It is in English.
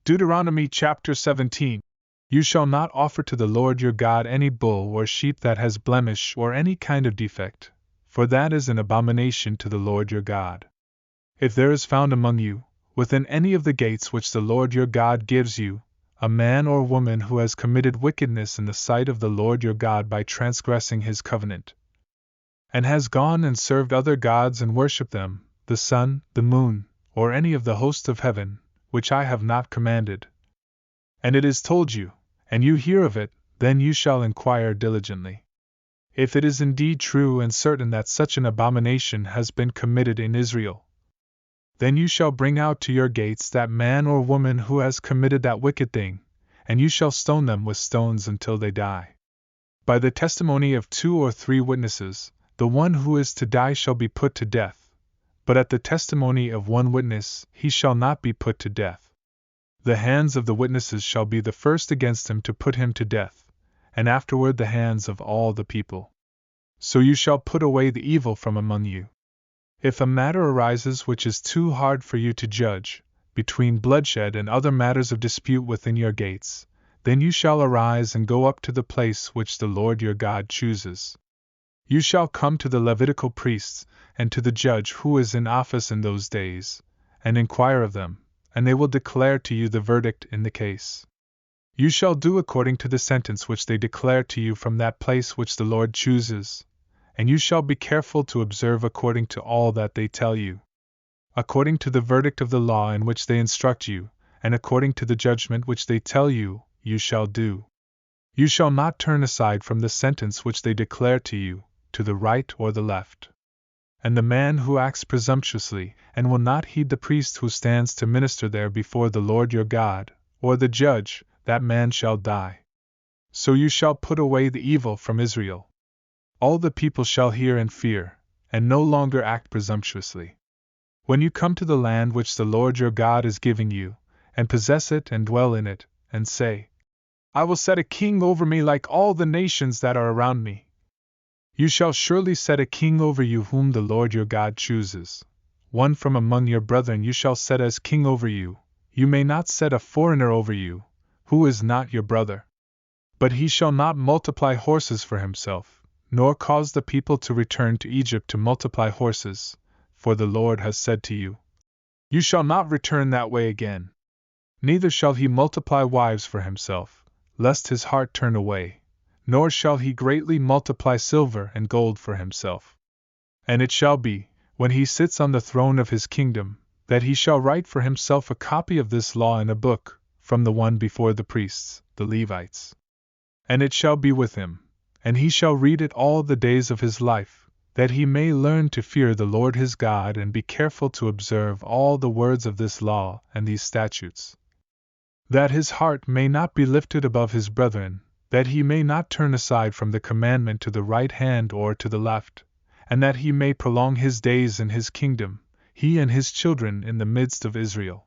Deuteronomy Chapter 17. You shall not offer to the Lord your God any bull or sheep that has blemish or any kind of defect, for that is an abomination to the Lord your God. If there is found among you, within any of the gates which the Lord your God gives you, a man or woman who has committed wickedness in the sight of the Lord your God by transgressing his covenant, and has gone and served other gods and worshipped them, the sun, the moon, or any of the host of heaven, which I have not commanded, and it is told you, and you hear of it, then you shall inquire diligently. If it is indeed true and certain that such an abomination has been committed in Israel, then you shall bring out to your gates that man or woman who has committed that wicked thing, and you shall stone them with stones until they die. By the testimony of 2 or 3 witnesses, the one who is to die shall be put to death, but at the testimony of 1 witness he shall not be put to death. The hands of the witnesses shall be the first against him to put him to death, and afterward the hands of all the people. So you shall put away the evil from among you. If a matter arises which is too hard for you to judge, between bloodshed and other matters of dispute within your gates, then you shall arise and go up to the place which the Lord your God chooses. You shall come to the Levitical priests, and to the judge who is in office in those days, and inquire of them, and they will declare to you the verdict in the case. You shall do according to the sentence which they declare to you from that place which the Lord chooses, and you shall be careful to observe according to all that they tell you. According to the verdict of the law in which they instruct you, and according to the judgment which they tell you, you shall do. You shall not turn aside from the sentence which they declare to you, to the right or the left. And the man who acts presumptuously, and will not heed the priest who stands to minister there before the Lord your God, or the judge, that man shall die. So you shall put away the evil from Israel. All the people shall hear and fear, and no longer act presumptuously. When you come to the land which the Lord your God is giving you, and possess it and dwell in it, and say, I will set a king over me like all the nations that are around me. You shall surely set a king over you whom the Lord your God chooses. One from among your brethren you shall set as king over you. You may not set a foreigner over you, who is not your brother. But he shall not multiply horses for himself, nor cause the people to return to Egypt to multiply horses, for the Lord has said to you, You shall not return that way again. Neither shall he multiply wives for himself, lest his heart turn away, nor shall he greatly multiply silver and gold for himself. And it shall be, when he sits on the throne of his kingdom, that he shall write for himself a copy of this law in a book, from the one before the priests, the Levites. And it shall be with him, and he shall read it all the days of his life, that he may learn to fear the Lord his God and be careful to observe all the words of this law and these statutes, that his heart may not be lifted above his brethren, that he may not turn aside from the commandment to the right hand or to the left, and that he may prolong his days in his kingdom, he and his children in the midst of Israel.